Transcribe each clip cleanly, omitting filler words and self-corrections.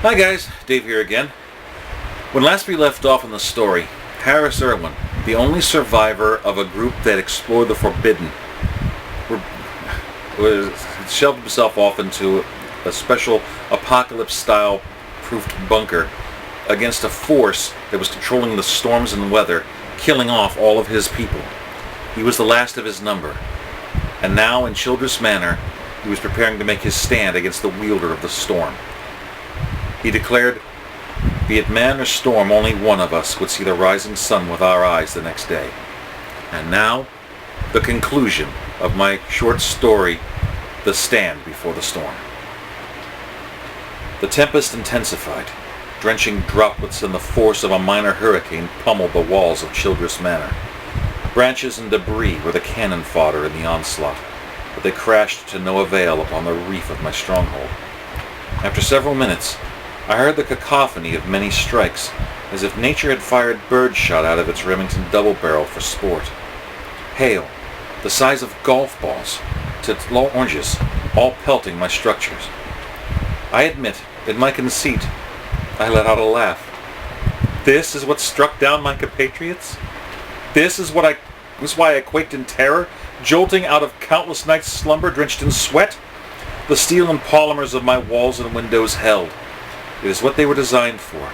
Hi guys, Dave here again. When last we left off in the story, Harris Irwin, the only survivor of a group that explored the forbidden, shelved himself off into a special apocalypse-style proofed bunker against a force that was controlling the storms and weather, killing off all of his people. He was the last of his number, and now in Childress Manor he was preparing to make his stand against the wielder of the storm. He declared, "Be it man or storm, only one of us would see the rising sun with our eyes the next day." And now, the conclusion of my short story, The Stand Before the Storm. The tempest intensified. Drenching droplets and the force of a minor hurricane pummeled the walls of Childress Manor. Branches and debris were the cannon fodder in the onslaught, but they crashed to no avail upon the reef of my stronghold. After several minutes, I heard the cacophony of many strikes, as if nature had fired birdshot out of its Remington double-barrel for sport. Hail, the size of golf balls, to oranges, all pelting my structures. I admit, in my conceit, I let out a laugh. This is what struck down my compatriots? This is why I quaked in terror, jolting out of countless nights' slumber drenched in sweat? The steel and polymers of my walls and windows held. It is what they were designed for.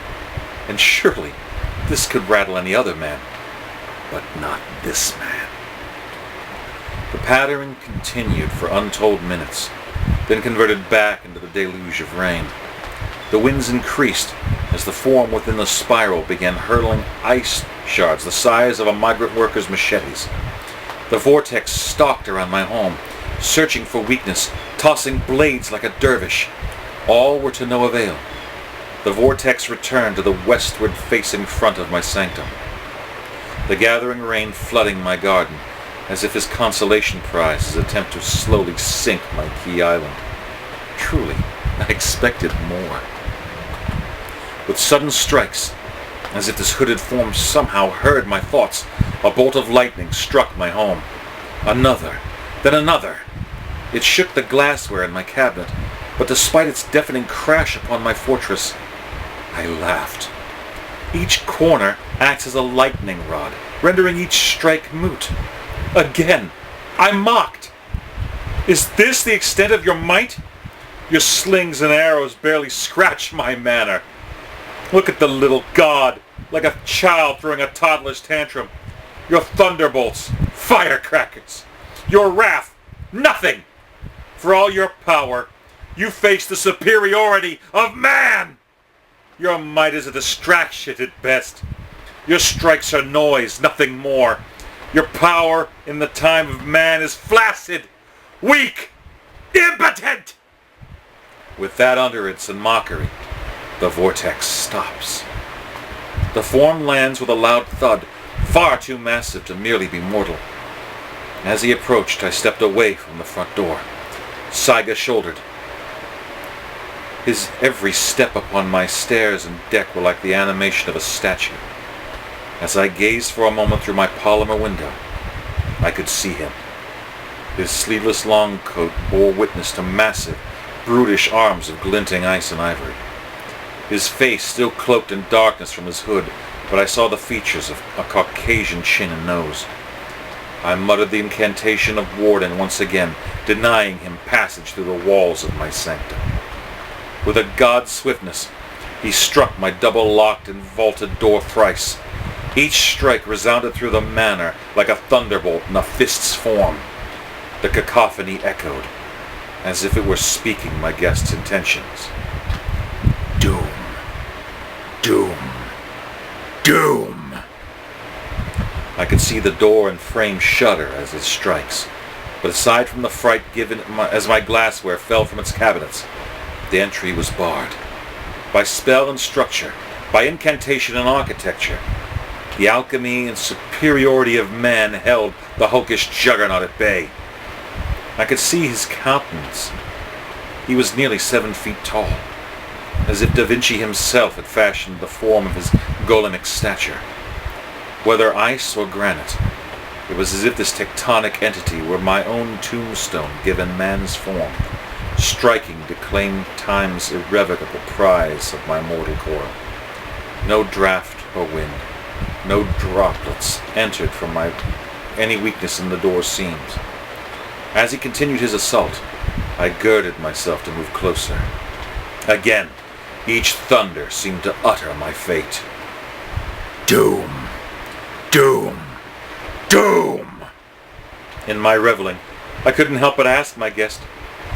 And surely this could rattle any other man. But not this man. The pattering continued for untold minutes, then converted back into the deluge of rain. The winds increased as the form within the spiral began hurling ice shards the size of a migrant worker's machetes. The vortex stalked around my home, searching for weakness, tossing blades like a dervish. All were to no avail. The vortex returned to the westward-facing front of my sanctum, the gathering rain flooding my garden, as if his consolation prize his attempt to slowly sink my key island. Truly, I expected more. With sudden strikes, as if this hooded form somehow heard my thoughts, a bolt of lightning struck my home. Another, then another. It shook the glassware in my cabinet, but despite its deafening crash upon my fortress, I laughed. Each corner acts as a lightning rod, rendering each strike moot. Again, I mocked. Is this the extent of your might? Your slings and arrows barely scratch my manor. Look at the little god, like a child throwing a toddler's tantrum. Your thunderbolts, firecrackers. Your wrath, nothing. For all your power, you face the superiority of man. Your might is a distraction at best. Your strikes are noise, nothing more. Your power in the time of man is flaccid, weak, impotent. With that utterance and mockery, the vortex stops. The form lands with a loud thud, far too massive to merely be mortal. As he approached, I stepped away from the front door, Saiga-shouldered. His every step upon my stairs and deck were like the animation of a statue. As I gazed for a moment through my polymer window, I could see him. His sleeveless long coat bore witness to massive, brutish arms of glinting ice and ivory. His face still cloaked in darkness from his hood, but I saw the features of a Caucasian chin and nose. I muttered the incantation of Warden once again, denying him passage through the walls of my sanctum. With a god's swiftness, he struck my double-locked and vaulted door thrice. Each strike resounded through the manor like a thunderbolt in a fist's form. The cacophony echoed, as if it were speaking my guest's intentions. Doom. Doom. Doom. I could see the door and frame shudder as it strikes, but aside from the fright given as my glassware fell from its cabinets, the entry was barred. By spell and structure, by incantation and architecture, the alchemy and superiority of man held the hulkish juggernaut at bay. I could see his countenance. He was nearly 7 feet tall, as if Da Vinci himself had fashioned the form of his golemic stature. Whether ice or granite, it was as if this tectonic entity were my own tombstone given man's form, striking to claim time's irrevocable prize of my mortal core. No draught or wind, no droplets entered from any weakness in the door's seams. As he continued his assault, I girded myself to move closer. Again, each thunder seemed to utter my fate. Doom! Doom! Doom! In my reveling, I couldn't help but ask my guest,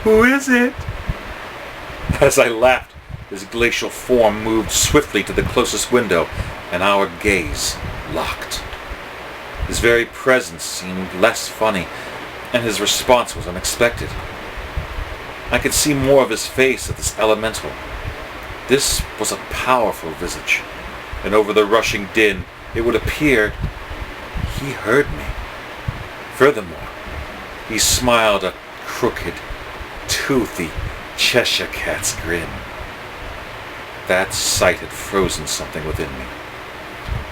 "Who is it?" As I laughed, his glacial form moved swiftly to the closest window, and our gaze locked. His very presence seemed less funny, and his response was unexpected. I could see more of his face of this elemental. This was a powerful visage, and over the rushing din, it would appear he heard me. Furthermore, he smiled a crooked, toothy Cheshire cat's grin. That sight had frozen something within me.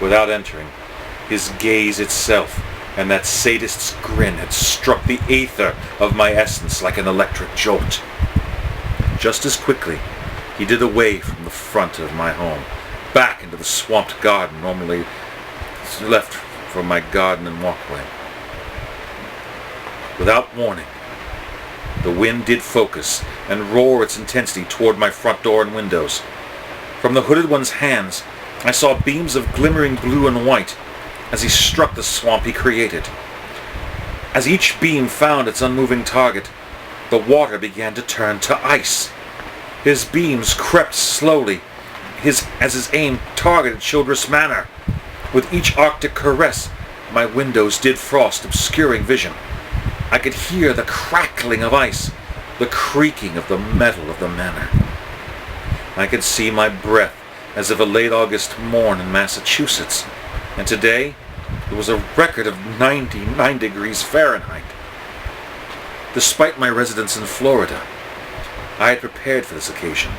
Without entering, his gaze itself and that sadist's grin had struck the aether of my essence like an electric jolt. Just as quickly, he did away from the front of my home, back into the swamped garden normally left for my garden and walkway. Without warning, the wind did focus and roar its intensity toward my front door and windows. From the hooded one's hands, I saw beams of glimmering blue and white as he struck the swamp he created. As each beam found its unmoving target, the water began to turn to ice. His beams crept slowly as his aim targeted Childress Manor. With each arctic caress, my windows did frost, obscuring vision. I could hear the crackling of ice, the creaking of the metal of the manor. I could see my breath as of a late August morn in Massachusetts, and today it was a record of 99 degrees Fahrenheit. Despite my residence in Florida, I had prepared for this occasion.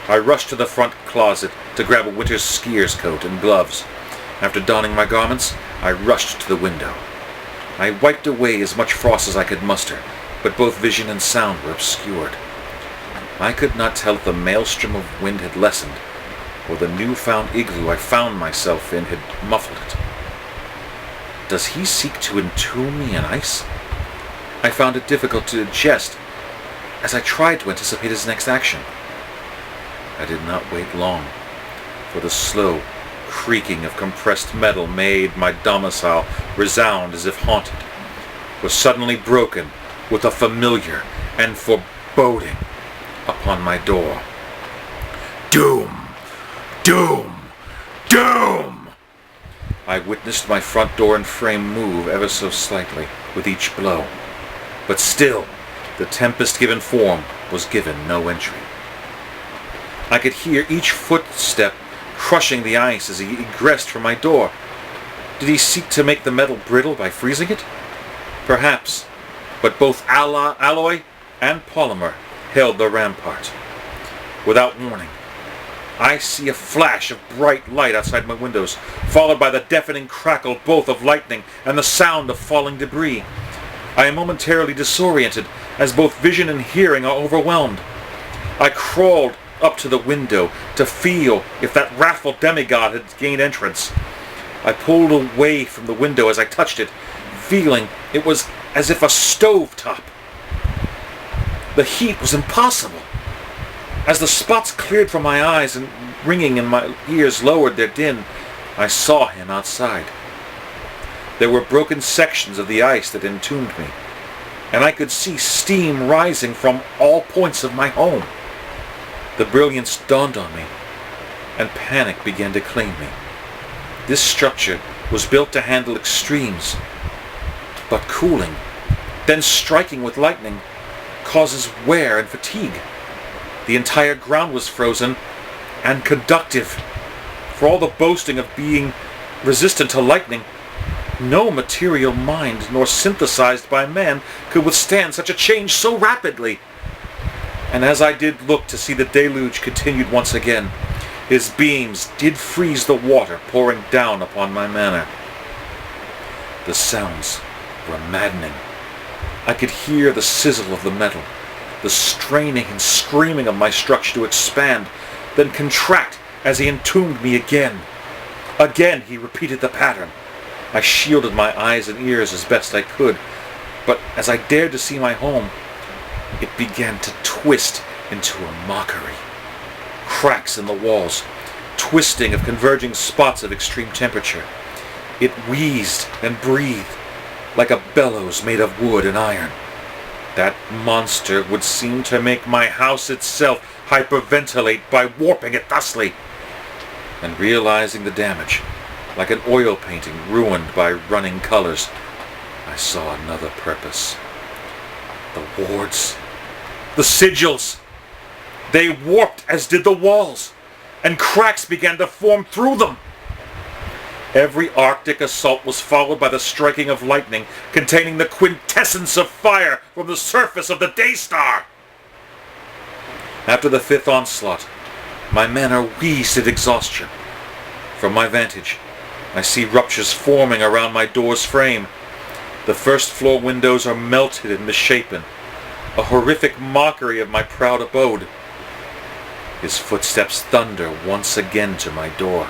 I rushed to the front closet to grab a winter's skier's coat and gloves. After donning my garments, I rushed to the window. I wiped away as much frost as I could muster, but both vision and sound were obscured. I could not tell if the maelstrom of wind had lessened, or the newfound igloo I found myself in had muffled it. Does he seek to entomb me in ice? I found it difficult to digest as I tried to anticipate his next action. I did not wait long, for the slow creaking of compressed metal made my domicile resound as if haunted, was suddenly broken with a familiar and foreboding upon my door. Doom! Doom! Doom! I witnessed my front door and frame move ever so slightly with each blow, but still the tempest-given form was given no entry. I could hear each footstep crushing the ice as he egressed from my door. Did he seek to make the metal brittle by freezing it? Perhaps, but both alloy and polymer held the rampart. Without warning, I see a flash of bright light outside my windows, followed by the deafening crackle both of lightning and the sound of falling debris. I am momentarily disoriented as both vision and hearing are overwhelmed. I crawled up to the window to feel if that wrathful demigod had gained entrance. I pulled away from the window as I touched it, feeling it was as if a stove top. The heat was impossible. As the spots cleared from my eyes and ringing in my ears lowered their din, I saw him outside. There were broken sections of the ice that entombed me, and I could see steam rising from all points of my home. The brilliance dawned on me, and panic began to claim me. This structure was built to handle extremes, but cooling, then striking with lightning, causes wear and fatigue. The entire ground was frozen and conductive. For all the boasting of being resistant to lightning, no material mind nor synthesized by man could withstand such a change so rapidly. And as I did look to see the deluge continued once again, his beams did freeze the water pouring down upon my manor. The sounds were maddening. I could hear the sizzle of the metal, the straining and screaming of my structure to expand, then contract as he entombed me again. Again he repeated the pattern. I shielded my eyes and ears as best I could, but as I dared to see my home, it began to twist into a mockery. Cracks in the walls, twisting of converging spots of extreme temperature. It wheezed and breathed like a bellows made of wood and iron. That monster would seem to make my house itself hyperventilate by warping it thusly. And realizing the damage, like an oil painting ruined by running colors, I saw another purpose. The wards, the sigils, they warped as did the walls, and cracks began to form through them. Every Arctic assault was followed by the striking of lightning containing the quintessence of fire from the surface of the Daystar. After the fifth onslaught, my manner wheezed at exhaustion. From my vantage, I see ruptures forming around my door's frame. The first floor windows are melted and misshapen, a horrific mockery of my proud abode. His footsteps thunder once again to my door.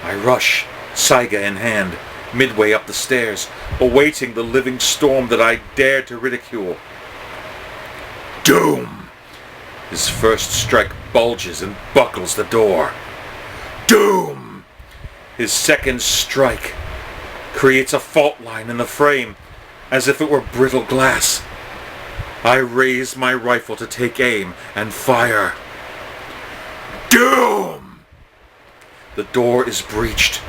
I rush, Saiga in hand, midway up the stairs, awaiting the living storm that I dare to ridicule. Doom! His first strike bulges and buckles the door. Doom! His second strike creates a fault line in the frame, as if it were brittle glass. I raise my rifle to take aim and fire. Doom! The door is breached.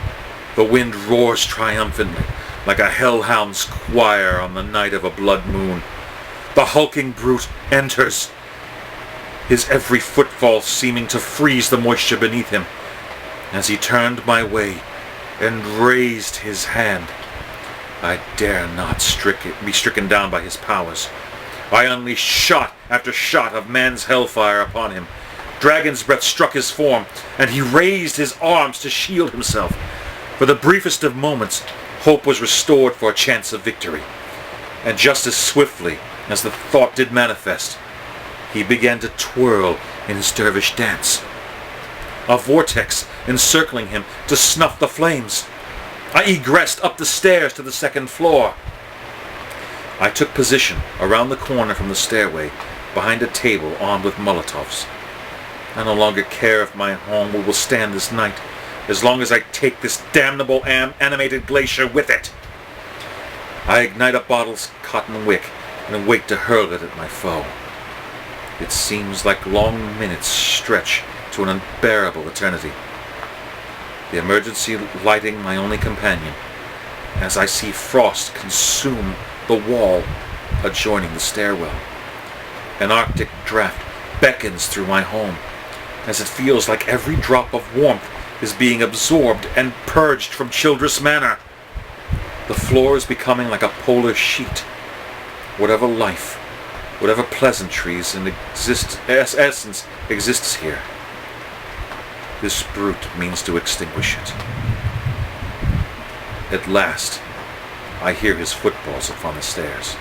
The wind roars triumphantly, like a hellhound's choir on the night of a blood moon. The hulking brute enters, his every footfall seeming to freeze the moisture beneath him. As he turned my way and raised his hand, I dare not be stricken down by his powers. I unleashed shot after shot of man's hellfire upon him. Dragon's breath struck his form, and he raised his arms to shield himself. For the briefest of moments, hope was restored for a chance of victory. And just as swiftly as the thought did manifest, he began to twirl in his dervish dance. A vortex encircling him to snuff the flames. I egressed up the stairs to the second floor. I took position around the corner from the stairway, behind a table armed with Molotovs. I no longer care if my home will withstand this night, as long as I take this damnable animated glacier with it. I ignite a bottle's cotton wick and wait to hurl it at my foe. It seems like long minutes stretch to an unbearable eternity. The emergency lighting my only companion, as I see frost consume the wall adjoining the stairwell. An Arctic draft beckons through my home, as it feels like every drop of warmth is being absorbed and purged from Childress Manor. The floor is becoming like a polar sheet. Whatever life, whatever pleasantries and essence exists here, this brute means to extinguish it. At last, I hear his footfalls upon the stairs.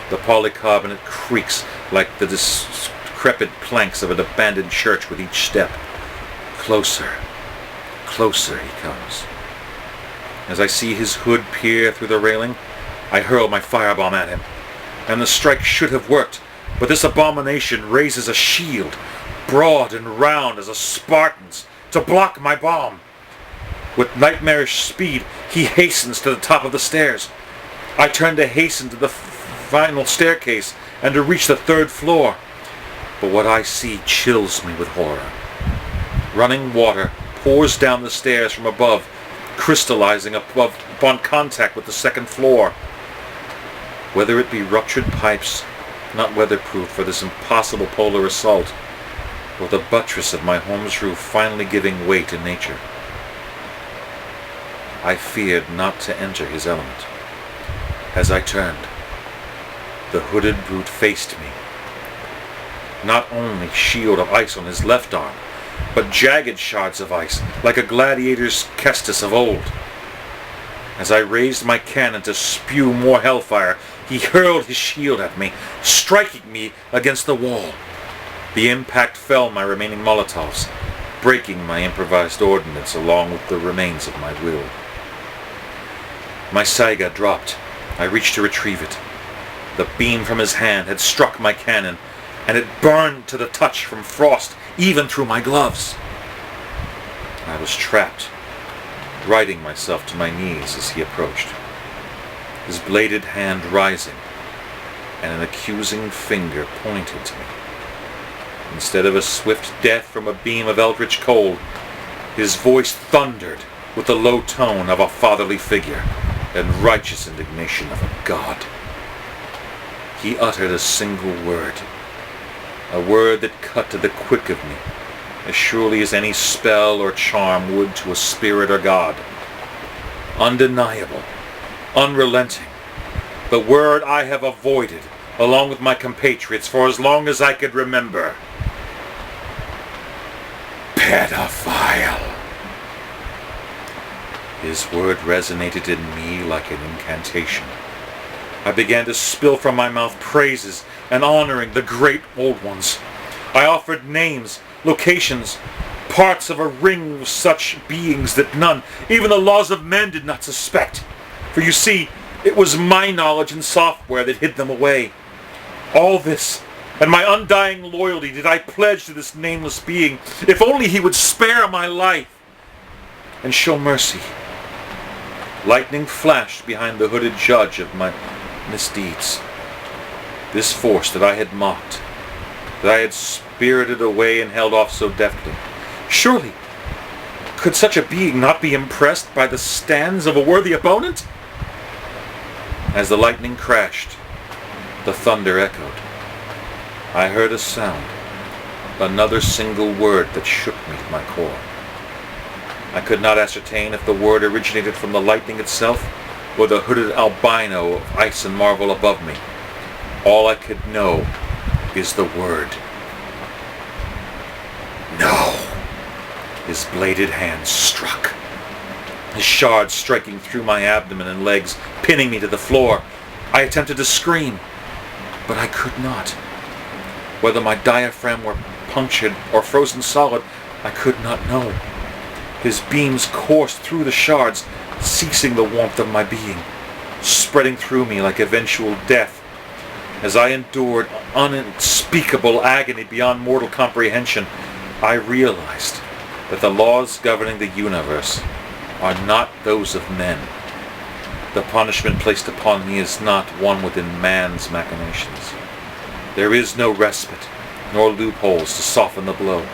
The polycarbonate creaks like the decrepit planks of an abandoned church with each step. Closer, closer he comes. As I see his hood peer through the railing, I hurl my firebomb at him. And the strike should have worked, but this abomination raises a shield, broad and round as a Spartan's, to block my bomb. With nightmarish speed, he hastens to the top of the stairs. I turn to hasten to the final staircase and to reach the third floor. But what I see chills me with horror. Running water pours down the stairs from above, crystallizing upon contact with the second floor. Whether it be ruptured pipes, not weatherproof for this impossible polar assault, or the buttress of my home's roof finally giving way to nature, I feared not to enter his element. As I turned, the hooded brute faced me. Not only shield of ice on his left arm, but jagged shards of ice, like a gladiator's cestus of old. As I raised my cannon to spew more hellfire, He hurled his shield at me, striking me against the wall. The impact fell my remaining Molotovs, breaking my improvised ordnance along with the remains of my will. My Saiga dropped. I reached to retrieve it. The beam from his hand had struck my cannon, and it burned to the touch from frost even through my gloves. I was trapped, righting myself to my knees as he approached, his bladed hand rising, and an accusing finger pointed to me. Instead of a swift death from a beam of eldritch cold, his voice thundered with the low tone of a fatherly figure and righteous indignation of a god. He uttered a single word, a word that cut to the quick of me, as surely as any spell or charm would to a spirit or god. Undeniable, unrelenting, the word I have avoided, along with my compatriots, for as long as I could remember. Pedophile. His word resonated in me like an incantation. I began to spill from my mouth praises and honoring the great old ones. I offered names, locations, parts of a ring of such beings that none, even the laws of men, did not suspect. For you see, it was my knowledge and software that hid them away. All this, and my undying loyalty, did I pledge to this nameless being, if only he would spare my life and show mercy. Lightning flashed behind the hooded judge of my misdeeds. This force that I had mocked, that I had spirited away and held off so deftly. Surely, could such a being not be impressed by the stands of a worthy opponent? As the lightning crashed, the thunder echoed. I heard a sound, another single word that shook me to my core. I could not ascertain if the word originated from the lightning itself or the hooded albino of ice and marble above me. All I could know is the word. No! His bladed hand struck, his shards striking through my abdomen and legs, pinning me to the floor. I attempted to scream, but I could not. Whether my diaphragm were punctured or frozen solid, I could not know. His beams coursed through the shards, ceasing the warmth of my being, spreading through me like eventual death. As I endured unspeakable agony beyond mortal comprehension, I realized that the laws governing the universe are not those of men. The punishment placed upon me is not one within man's machinations. There is no respite, nor loopholes to soften the blow.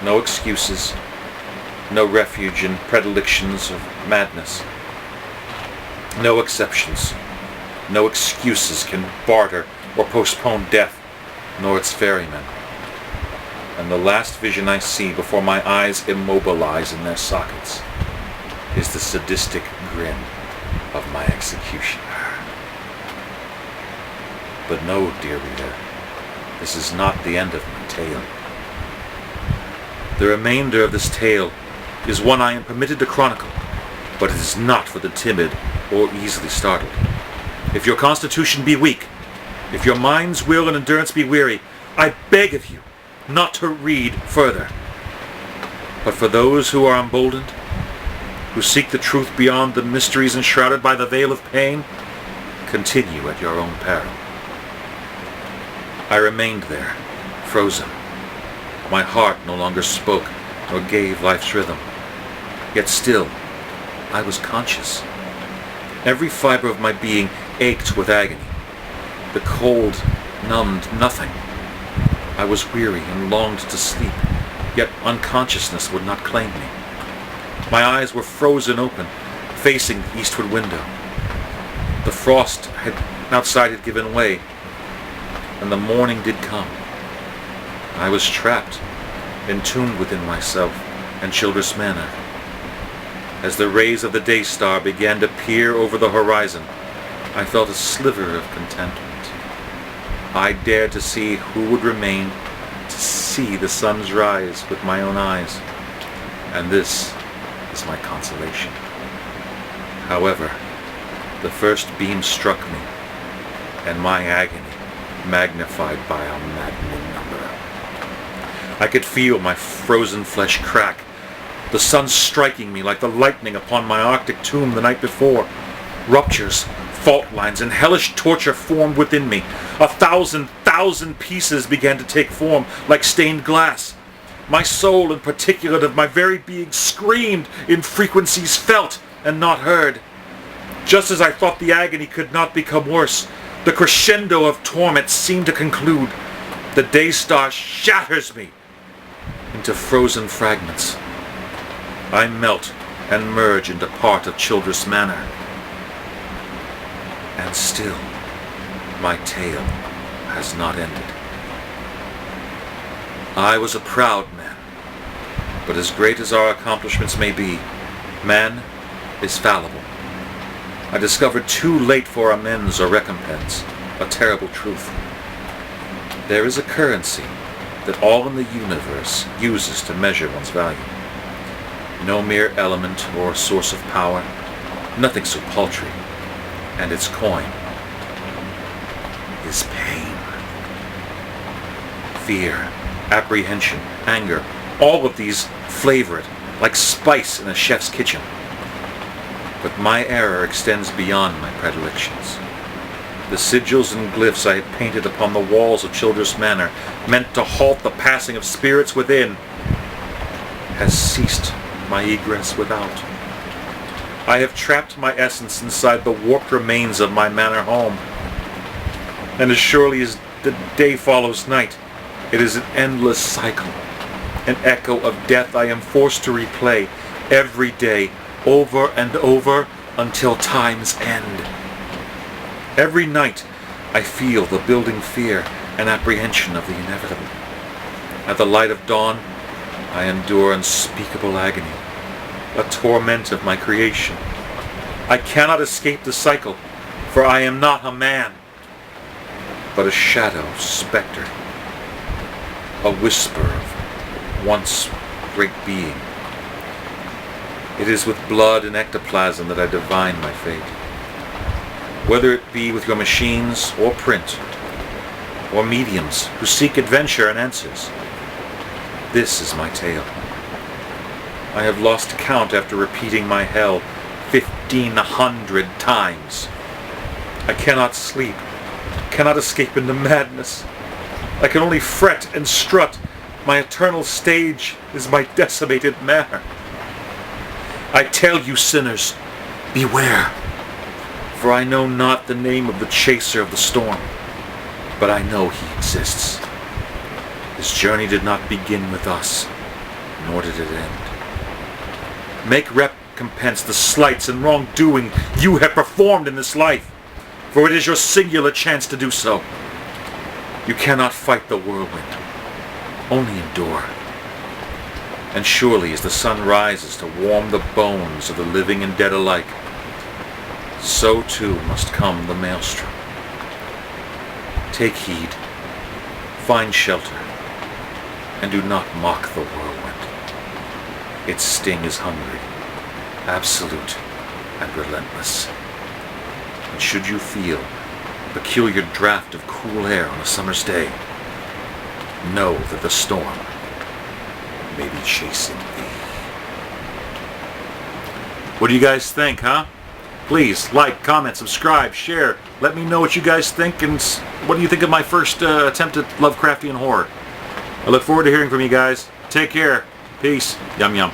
No excuses, no refuge in predilections of madness. No exceptions, no excuses can barter or postpone death, nor its ferrymen. And the last vision I see before my eyes immobilize in their sockets is the sadistic grin of my executioner. But no, dear reader, this is not the end of my tale. The remainder of this tale is one I am permitted to chronicle, but it is not for the timid or easily startled. If your constitution be weak, if your mind's will and endurance be weary, I beg of you not to read further. But for those who are emboldened, who seek the truth beyond the mysteries enshrouded by the veil of pain, continue at your own peril. I remained there, frozen. My heart no longer spoke nor gave life's rhythm. Yet still, I was conscious. Every fiber of my being ached with agony. The cold numbed nothing. I was weary and longed to sleep, yet unconsciousness would not claim me. My eyes were frozen open, facing the eastward window. The frost outside had given way, and the morning did come. I was trapped, entombed within myself and Childress Manor. As the rays of the day star began to peer over the horizon, I felt a sliver of contentment. I dared to see who would remain to see the sun's rise with my own eyes, and this is my consolation. However, the first beam struck me, and my agony magnified by a maddening number. I could feel my frozen flesh crack, the sun striking me like the lightning upon my Arctic tomb the night before. Ruptures, fault lines, and hellish torture formed within me. 1,000 pieces began to take form like stained glass. My soul and particulate of my very being screamed in frequencies felt and not heard. Just as I thought the agony could not become worse, the crescendo of torment seemed to conclude. The day star shatters me into frozen fragments. I melt and merge into part of Childress Manor. And still, my tale has not ended. I was a proud man, but as great as our accomplishments may be, man is fallible. I discovered too late for amends or recompense a terrible truth. There is a currency that all in the universe uses to measure one's value. No mere element or source of power, nothing so paltry, and its coin is pain. Fear, apprehension, anger, all of these flavor it like spice in a chef's kitchen. But my error extends beyond my predilections. The sigils and glyphs I had painted upon the walls of Childress Manor, meant to halt the passing of spirits within, has ceased my egress without. I have trapped my essence inside the warped remains of my manor home. And as surely as the day follows night, it is an endless cycle, an echo of death I am forced to replay every day, over and over, until time's end. Every night I feel the building fear and apprehension of the inevitable. At the light of dawn, I endure unspeakable agony, a torment of my creation. I cannot escape the cycle, for I am not a man, but a shadow specter, a whisper of once great being. It is with blood and ectoplasm that I divine my fate. Whether it be with your machines or print, or mediums who seek adventure and answers, this is my tale. I have lost count after repeating my hell 1,500 times. I cannot sleep, cannot escape into madness. I can only fret and strut. My eternal stage is my decimated manor. I tell you, sinners, beware, for I know not the name of the chaser of the storm, but I know he exists. His journey did not begin with us, nor did it end. Make recompense the slights and wrongdoing you have performed in this life, for it is your singular chance to do so. You cannot fight the whirlwind, only endure. And surely as the sun rises to warm the bones of the living and dead alike, so too must come the maelstrom. Take heed, find shelter, and do not mock the whirlwind. Its sting is hungry, absolute, and relentless. And should you feel a peculiar draught of cool air on a summer's day, know that the storm may be chasing thee. What do you guys think, huh? Please like, comment, subscribe, share. Let me know what you guys think, and what do you think of my first attempt at Lovecraftian horror. I look forward to hearing from you guys. Take care. Peace. Yum yum.